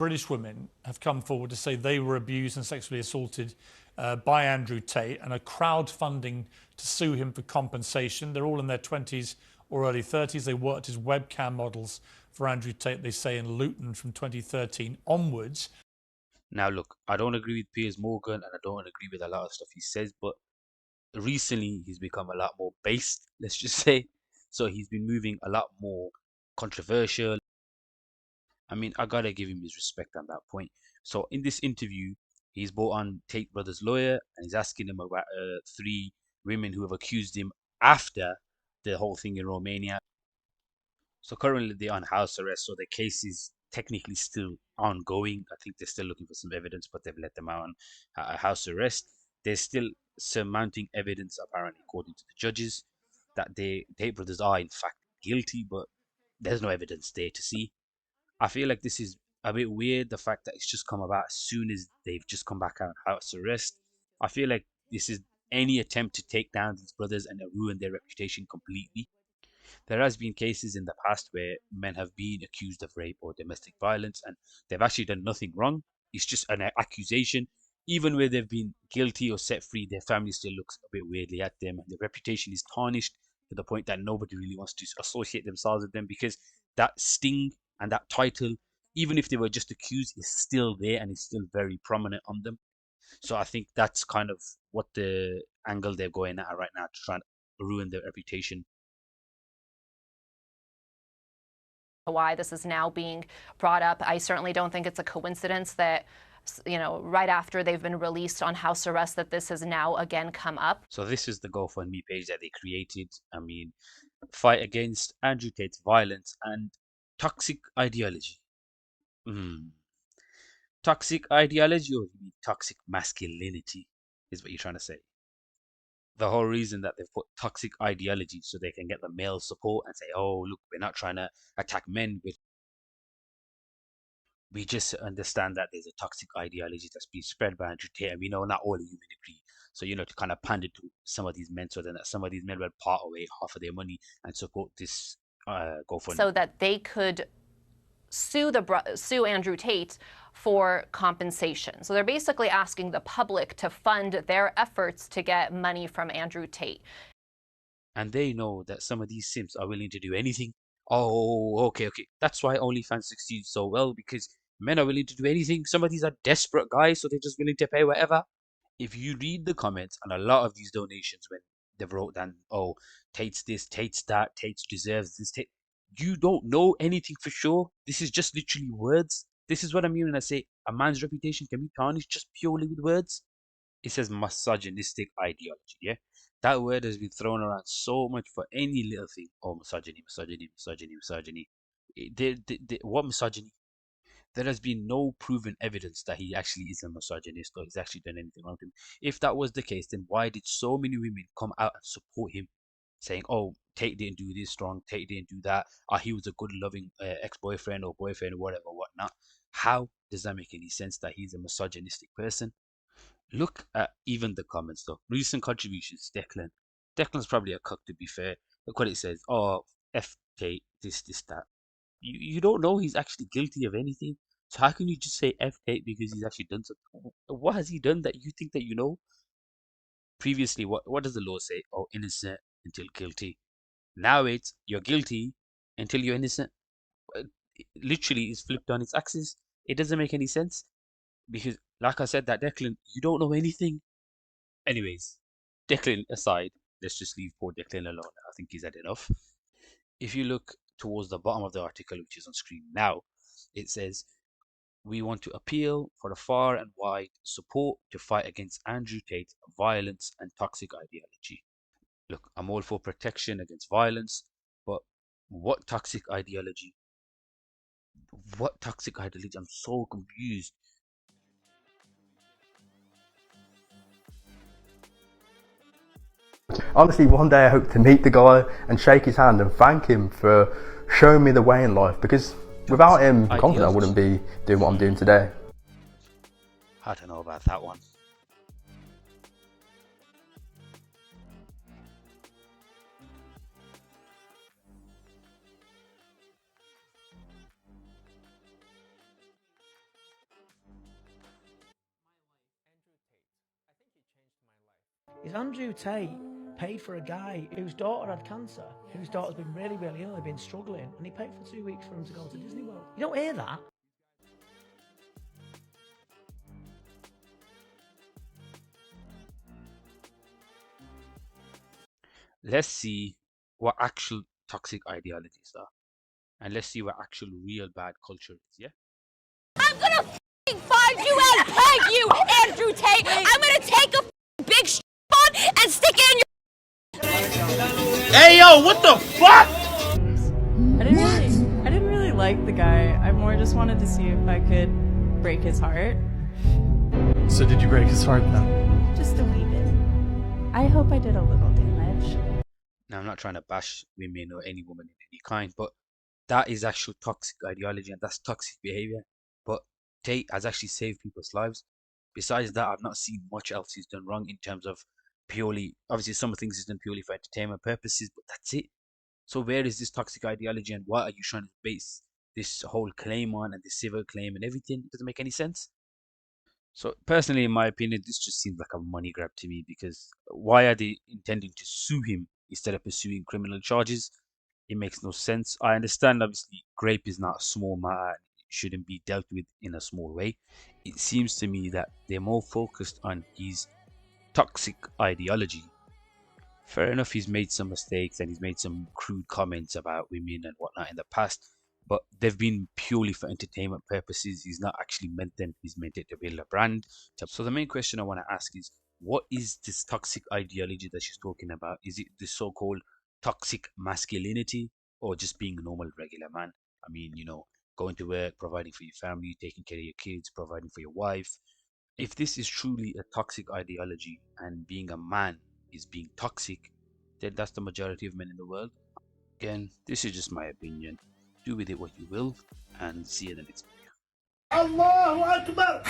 British women have come forward to say they were abused and sexually assaulted by Andrew Tate and are crowdfunding to sue him for compensation. They're all in their 20s or early 30s. They worked as webcam models for Andrew Tate, they say, in Luton from 2013 onwards. Now, look, I don't agree with Piers Morgan and I don't agree with a lot of stuff he says, but recently he's become a lot more based, let's just say. So he's been moving a lot more controversial. I mean, I gotta give him his respect on that point. So in this interview, he's brought on Tate Brothers' lawyer and he's asking him about three women who have accused him after the whole thing in Romania. So currently they're on house arrest, so the case is technically still ongoing. I think they're still looking for some evidence, but they've let them out on house arrest. There's still some mounting evidence, apparently, according to the judges, that the Tate brothers are in fact guilty, but there's no evidence there to see. I feel like this is a bit weird, the fact that it's just come about as soon as they've just come back out of house arrest. I feel like this is any attempt to take down these brothers and ruin their reputation completely. There has been cases in the past where men have been accused of rape or domestic violence and they've actually done nothing wrong. It's just an accusation. Even where they've been guilty or set free, their family still looks a bit weirdly at them and their reputation is tarnished to the point that nobody really wants to associate themselves with them because that sting and that title, even if they were just accused, is still there and is still very prominent on them. So I think that's kind of what the angle they're going at right now to try and ruin their reputation. Why this is now being brought up. I certainly don't think it's a coincidence that, right after they've been released on house arrest, that this has now again come up. So this is the GoFundMe page that they created. I mean, fight against Andrew Tate's violence and toxic ideology. Toxic ideology or toxic masculinity is what you're trying to say. The whole reason that they've put toxic ideology so they can get the male support and say, oh, look, we're not trying to attack men. We just understand that there's a toxic ideology that's been spread by Andrew Tate, and we know not all of you men agree. So, to kind of pander to some of these men so that some of these men will part away half of their money and support this GoFundMe. So that they could sue Andrew Tate for compensation. So they're basically asking the public to fund their efforts to get money from Andrew Tate. And they know that some of these simps are willing to do anything. Oh, okay. That's why OnlyFans succeeds so well, because men are willing to do anything. Some of these are desperate guys, so they're just willing to pay whatever. If you read the comments on a lot of these donations when they've wrote down, oh, Tate's this, Tate's that, Tate's deserves this, you don't know anything for sure. This is just literally words. This is what I mean when I say a man's reputation can be tarnished just purely with words. It says misogynistic ideology, yeah? That word has been thrown around so much for any little thing. Oh, misogyny, misogyny, misogyny, misogyny. What misogyny? There has been no proven evidence that he actually is a misogynist or he's actually done anything wrong to him. If that was the case, then why did so many women come out and support him, saying, "Oh, Tate didn't do this wrong, Tate didn't do that, he was a good, loving ex-boyfriend or boyfriend or whatever, whatnot"? How does that make any sense that he's a misogynistic person? Look at even the comments though. Recent contributions, Declan. Declan's probably a cuck to be fair. Look what it says. Oh, F Tate, this, that. You don't know he's actually guilty of anything. So how can you just say F Tate because he's actually done something? What has he done that you think that you know? Previously, what does the law say? Oh, innocent until guilty. Now it's you're guilty until you're innocent. Literally, it's flipped on its axis. It doesn't make any sense because, like I said, that Declan, you don't know anything. Anyways, Declan aside, let's just leave poor Declan alone. I think he's had enough. If you look towards the bottom of the article, which is on screen now, it says, we want to appeal for the far and wide support to fight against Andrew Tate's violence and toxic ideology. Look, I'm all for protection against violence, but what toxic ideology? What toxic ideology? I'm so confused. Honestly, one day I hope to meet the guy and shake his hand and thank him for showing me the way in life, because without him, I'm confident I wouldn't be doing what I'm doing today. I don't know about that one. is Andrew Tate paid for a guy whose daughter had cancer, whose daughter's been really, really ill, they've been struggling, and he paid for 2 weeks for him to go to Disney World. You don't hear that. Let's see what actual toxic ideologies are. And let's see what actual real bad culture is, yeah? I'm gonna find you and peg you, Andrew Tate! I'm gonna take a big spot and stick it in your... Hey yo, what the fuck? I didn't really like the guy. I more just wanted to see if I could break his heart. So did you break his heart then? Just a wee bit. I hope I did a little damage. Now, I'm not trying to bash women or any woman in any kind, but that is actual toxic ideology and that's toxic behavior. But Tate has actually saved people's lives. Besides that, I've not seen much else he's done wrong in terms of purely, obviously some things he's done purely for entertainment purposes, but that's it. So where is this toxic ideology and what are you trying to base this whole claim on and the civil claim and everything? It doesn't make any sense. So personally, in my opinion, this just seems like a money grab to me, because why are they intending to sue him instead of pursuing criminal charges? It makes no sense. I understand, obviously, rape is not a small matter. It shouldn't be dealt with in a small way. It seems to me that they're more focused on his toxic ideology. Fair enough, he's made some mistakes and he's made some crude comments about women and whatnot in the past, but they've been purely for entertainment purposes. He's not actually meant them. He's meant it to build a brand. So the main question I want to ask is, what is this toxic ideology that she's talking about? Is it the so-called toxic masculinity, or just being a normal regular man? I mean, you know, going to work, providing for your family, taking care of your kids, providing for your wife. If this is truly a toxic ideology and being a man is being toxic, then that's the majority of men in the world. Again, this is just my opinion. Do with it what you will, and see you in the next video. Allahu Akbar!